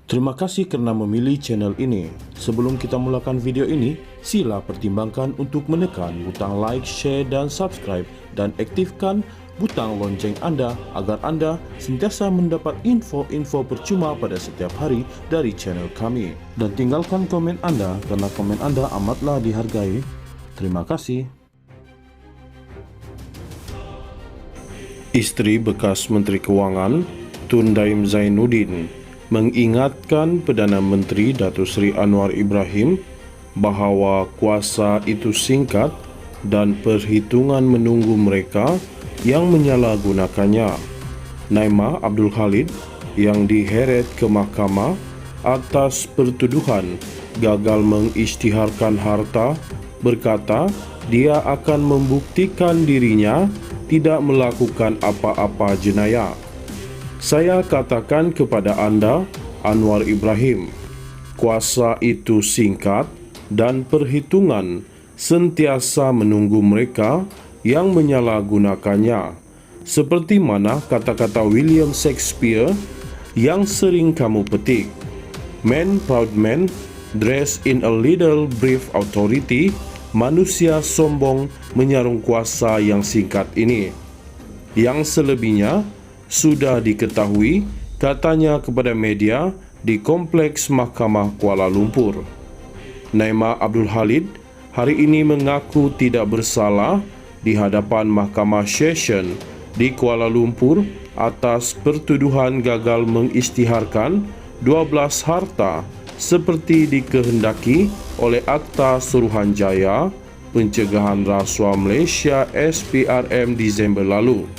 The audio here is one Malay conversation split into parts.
Terima kasih kerana memilih channel ini. Sebelum kita mulakan video ini, sila pertimbangkan untuk menekan butang like, share dan subscribe dan aktifkan butang lonceng anda agar anda sentiasa mendapat info-info percuma pada setiap hari dari channel kami. Dan tinggalkan komen anda kerana komen anda amatlah dihargai. Terima kasih. Isteri bekas Menteri Kewangan, Tun Daim Zainuddin, mengingatkan Perdana Menteri Datuk Seri Anwar Ibrahim bahawa kuasa itu singkat dan perhitungan menunggu mereka yang menyalahgunakannya. Naimah Abdul Khalid yang diheret ke mahkamah atas pertuduhan gagal mengisytiharkan harta berkata dia akan membuktikan dirinya tidak melakukan apa-apa jenayah. Saya katakan kepada anda, Anwar Ibrahim, kuasa itu singkat dan perhitungan sentiasa menunggu mereka yang menyalahgunakannya. Seperti mana kata-kata William Shakespeare yang sering kamu petik, "Man proud man, dressed in a little brief authority." Manusia sombong menyarung kuasa yang singkat ini. Yang selebihnya sudah diketahui, katanya kepada media di Kompleks Mahkamah Kuala Lumpur. Naimah Abdul Khalid hari ini mengaku tidak bersalah di hadapan Mahkamah Session di Kuala Lumpur atas pertuduhan gagal mengisytiharkan 12 harta seperti dikehendaki oleh Akta Suruhanjaya Pencegahan Rasuah Malaysia SPRM Disember lalu.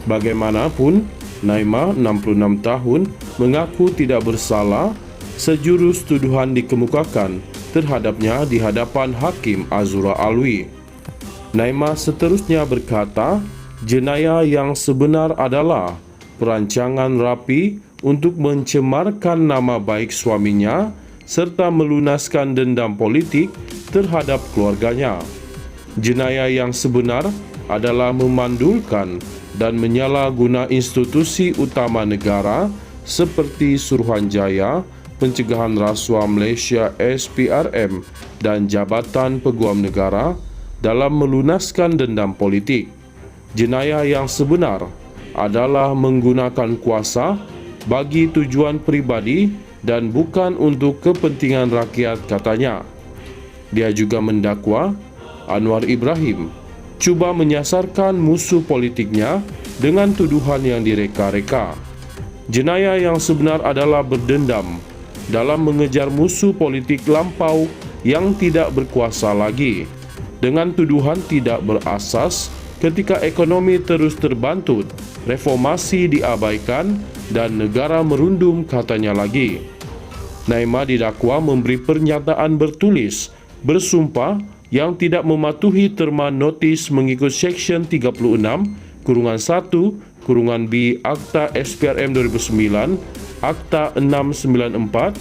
Bagaimanapun, Naimah 66 tahun mengaku tidak bersalah sejurus tuduhan dikemukakan terhadapnya di hadapan Hakim Azura Alwi. Naimah seterusnya berkata, jenayah yang sebenar adalah perancangan rapi untuk mencemarkan nama baik suaminya serta melunaskan dendam politik terhadap keluarganya. Jenayah yang sebenar adalah memandulkan dan menyalahguna institusi utama negara seperti Suruhanjaya Pencegahan Rasuah Malaysia SPRM dan Jabatan Peguam Negara dalam melunaskan dendam politik. Jenayah yang sebenar adalah menggunakan kuasa bagi tujuan pribadi dan bukan untuk kepentingan rakyat, katanya. Dia juga mendakwa Anwar Ibrahim cuba menyasarkan musuh politiknya dengan tuduhan yang direka-reka. Jenayah yang sebenar adalah berdendam dalam mengejar musuh politik lampau yang tidak berkuasa lagi, dengan tuduhan tidak berasas ketika ekonomi terus terbantut, reformasi diabaikan dan negara merundum, katanya lagi. Naimah didakwa memberi pernyataan bertulis, bersumpah yang tidak mematuhi terma notis mengikut Seksyen 36(1)(b) Akta SPRM 2009, Akta 694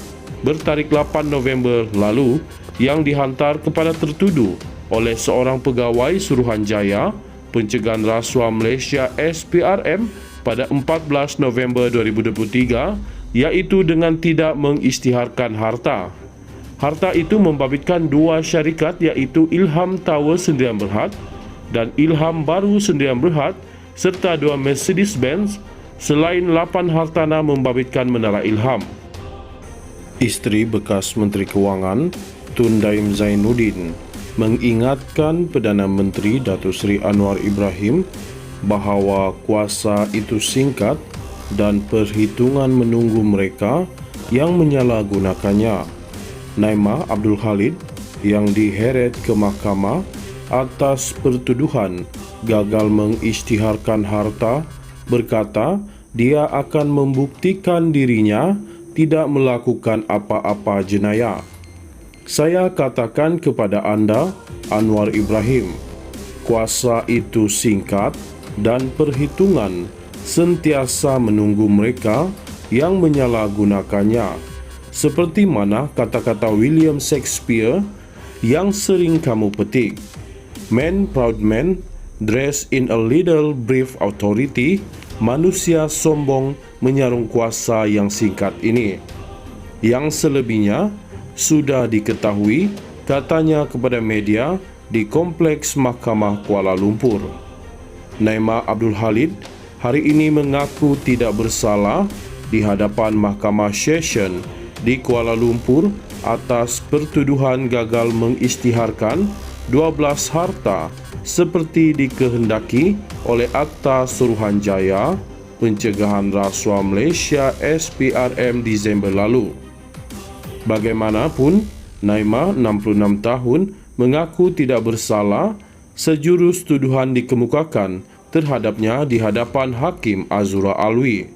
bertarikh 8 November lalu yang dihantar kepada tertuduh oleh seorang pegawai Suruhanjaya Pencegahan Rasuah Malaysia SPRM pada 14 November 2023, iaitu dengan tidak mengisytiharkan harta. Harta itu membabitkan dua syarikat iaitu Ilham Tower Sdn Bhd dan Ilham Baru Sdn Bhd serta dua Mercedes-Benz, selain 8 hartana membabitkan Menara Ilham. Isteri bekas Menteri Kewangan, Tun Daim Zainuddin, mengingatkan Perdana Menteri Datuk Seri Anwar Ibrahim bahawa kuasa itu singkat dan perhitungan menunggu mereka yang menyalahgunakannya. Naimah Abdul Khalid yang diheret ke mahkamah atas pertuduhan gagal mengisytiharkan harta berkata dia akan membuktikan dirinya tidak melakukan apa-apa jenayah. Saya katakan kepada anda, Anwar Ibrahim, kuasa itu singkat dan perhitungan sentiasa menunggu mereka yang menyalahgunakannya. seperti mana kata-kata William Shakespeare yang sering kamu petik. Man proud man, dressed in a little brief authority, manusia sombong menyarung kuasa yang singkat ini. Yang selebihnya sudah diketahui, katanya kepada media di Kompleks Mahkamah Kuala Lumpur. Naimah Abdul Khalid hari ini mengaku tidak bersalah di hadapan Mahkamah Session di Kuala Lumpur atas pertuduhan gagal mengisytiharkan 12 harta seperti dikehendaki oleh Akta Suruhanjaya Pencegahan Rasuah Malaysia SPRM Disember lalu. Bagaimanapun, Naimah 66 tahun mengaku tidak bersalah sejurus tuduhan dikemukakan terhadapnya di hadapan Hakim Azura Alwi.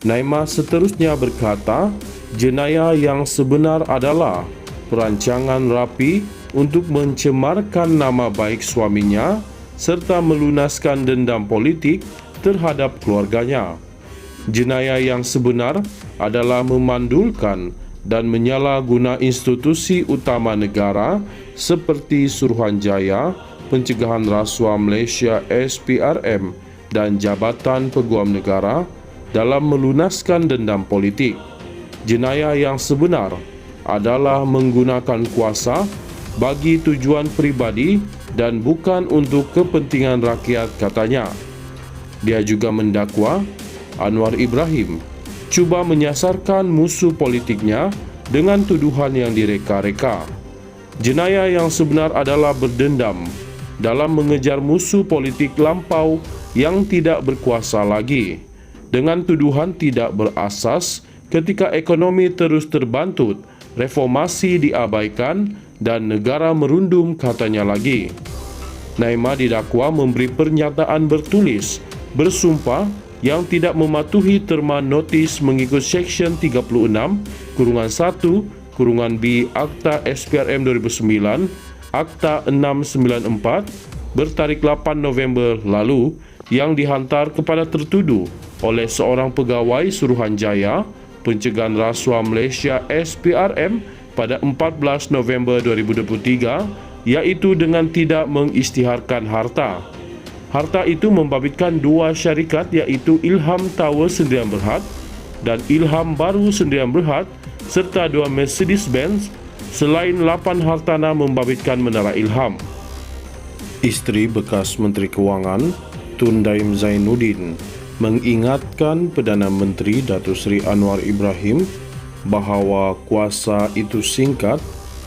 Naimah seterusnya berkata, jenayah yang sebenar adalah perancangan rapi untuk mencemarkan nama baik suaminya serta melunaskan dendam politik terhadap keluarganya. Jenayah yang sebenar adalah memandulkan dan menyalahguna institusi utama negara seperti Suruhanjaya Pencegahan Rasuah Malaysia SPRM dan Jabatan Peguam Negara dalam melunaskan dendam politik. Jenayah yang sebenar adalah menggunakan kuasa bagi tujuan pribadi dan bukan untuk kepentingan rakyat, katanya. Dia juga mendakwa Anwar Ibrahim cuba menyasarkan musuh politiknya dengan tuduhan yang direka-reka. Jenayah yang sebenar adalah berdendam dalam mengejar musuh politik lampau yang tidak berkuasa lagi, dengan tuduhan tidak berasas ketika ekonomi terus terbantut, reformasi diabaikan, dan negara merundum, katanya lagi. Naimah didakwa memberi pernyataan bertulis, bersumpah yang tidak mematuhi terma notis mengikut Seksyen 36(1)(b) Akta SPRM 2009, Akta 694 bertarik 8 November lalu yang dihantar kepada tertuduh oleh seorang pegawai Suruhanjaya Pencegahan Rasuah Malaysia SPRM pada 14 November 2023, iaitu dengan tidak mengisytiharkan harta. Harta itu membabitkan dua syarikat, iaitu Ilham Tower Sdn Bhd dan Ilham Baru Sdn Bhd serta dua Mercedes-Benz, selain 8 hartana membabitkan Menara Ilham. Isteri bekas Menteri Kewangan Tun Daim Zainuddin mengingatkan Perdana Menteri Datuk Seri Anwar Ibrahim bahawa kuasa itu singkat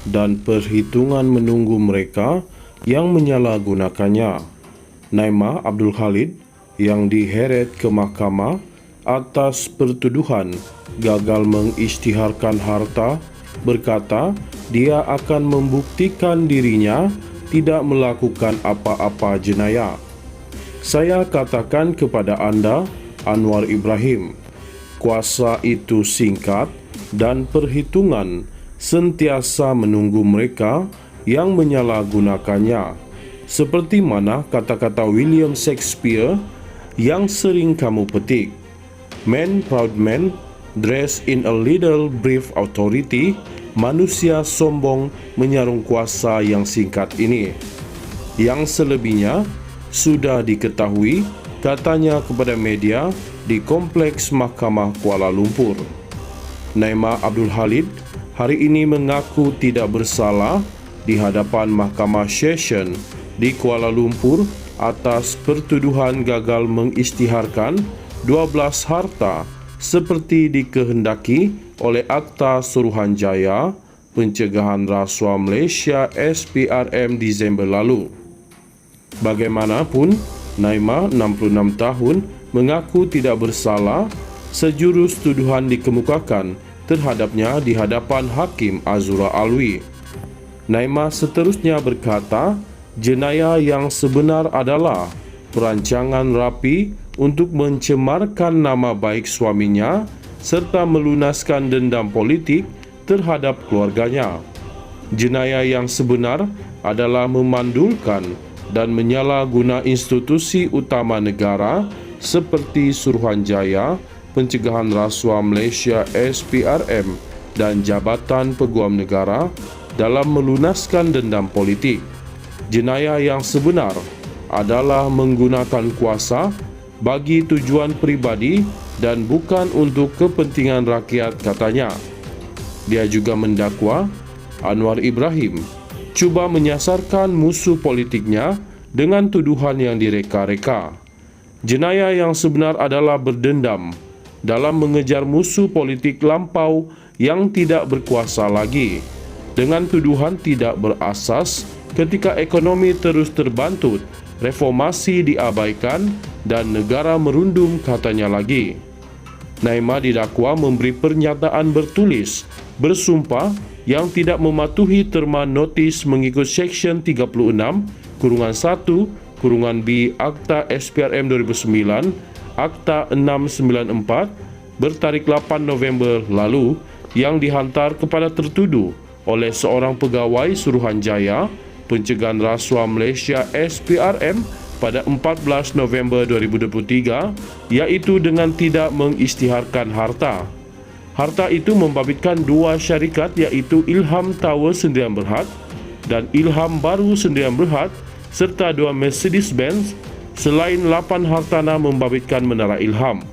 dan perhitungan menunggu mereka yang menyalahgunakannya. Naimah Abdul Khalid yang diheret ke mahkamah atas pertuduhan gagal mengisytiharkan harta berkata dia akan membuktikan dirinya tidak melakukan apa-apa jenayah. Saya katakan kepada anda, Anwar Ibrahim, kuasa itu singkat dan perhitungan sentiasa menunggu mereka yang menyalahgunakannya. Seperti mana kata-kata William Shakespeare yang sering kamu petik. Man proud man, dressed in a little brief authority, manusia sombong menyarung kuasa yang singkat ini. Yang selebihnya sudah diketahui, katanya kepada media di Kompleks Mahkamah Kuala Lumpur. Naimah Abdul Khalid hari ini mengaku tidak bersalah di hadapan Mahkamah Session di Kuala Lumpur atas pertuduhan gagal mengisytiharkan 12 harta seperti dikehendaki oleh Akta Suruhanjaya Pencegahan Rasuah Malaysia SPRM Disember lalu. Bagaimanapun, Naimah 66 tahun mengaku tidak bersalah sejurus tuduhan dikemukakan terhadapnya di hadapan Hakim Azura Alwi. Naimah seterusnya berkata, jenayah yang sebenar adalah perancangan rapi untuk mencemarkan nama baik suaminya serta melunaskan dendam politik terhadap keluarganya. Jenayah yang sebenar adalah memandulkan dan menyalahguna institusi utama negara seperti Suruhanjaya Pencegahan Rasuah Malaysia SPRM dan jabatan peguam negara dalam melunaskan dendam politik. Jenayah yang sebenar adalah menggunakan kuasa bagi tujuan pribadi dan bukan untuk kepentingan rakyat, katanya. Dia juga mendakwa Anwar Ibrahim cuba menyasarkan musuh politiknya dengan tuduhan yang direka-reka. Jenayah yang sebenar adalah berdendam dalam mengejar musuh politik lampau yang tidak berkuasa lagi, dengan tuduhan tidak berasas ketika ekonomi terus terbantut, reformasi diabaikan, dan negara merundum, katanya lagi. Naimah didakwa memberi pernyataan bertulis, bersumpah yang tidak mematuhi terma notis mengikut Seksyen 36(1)(b) Akta SPRM 2009, Akta 694 bertarik 8 November lalu yang dihantar kepada tertuduh oleh seorang pegawai Suruhanjaya Pencegahan Rasuah Malaysia SPRM pada 14 November 2023, iaitu dengan tidak mengisytiharkan harta. Harta itu membabitkan dua syarikat, iaitu Ilham Tower Sdn Bhd dan Ilham Baru Sdn Bhd, serta dua Mercedes-Benz, selain 8 hartanah membabitkan Menara Ilham.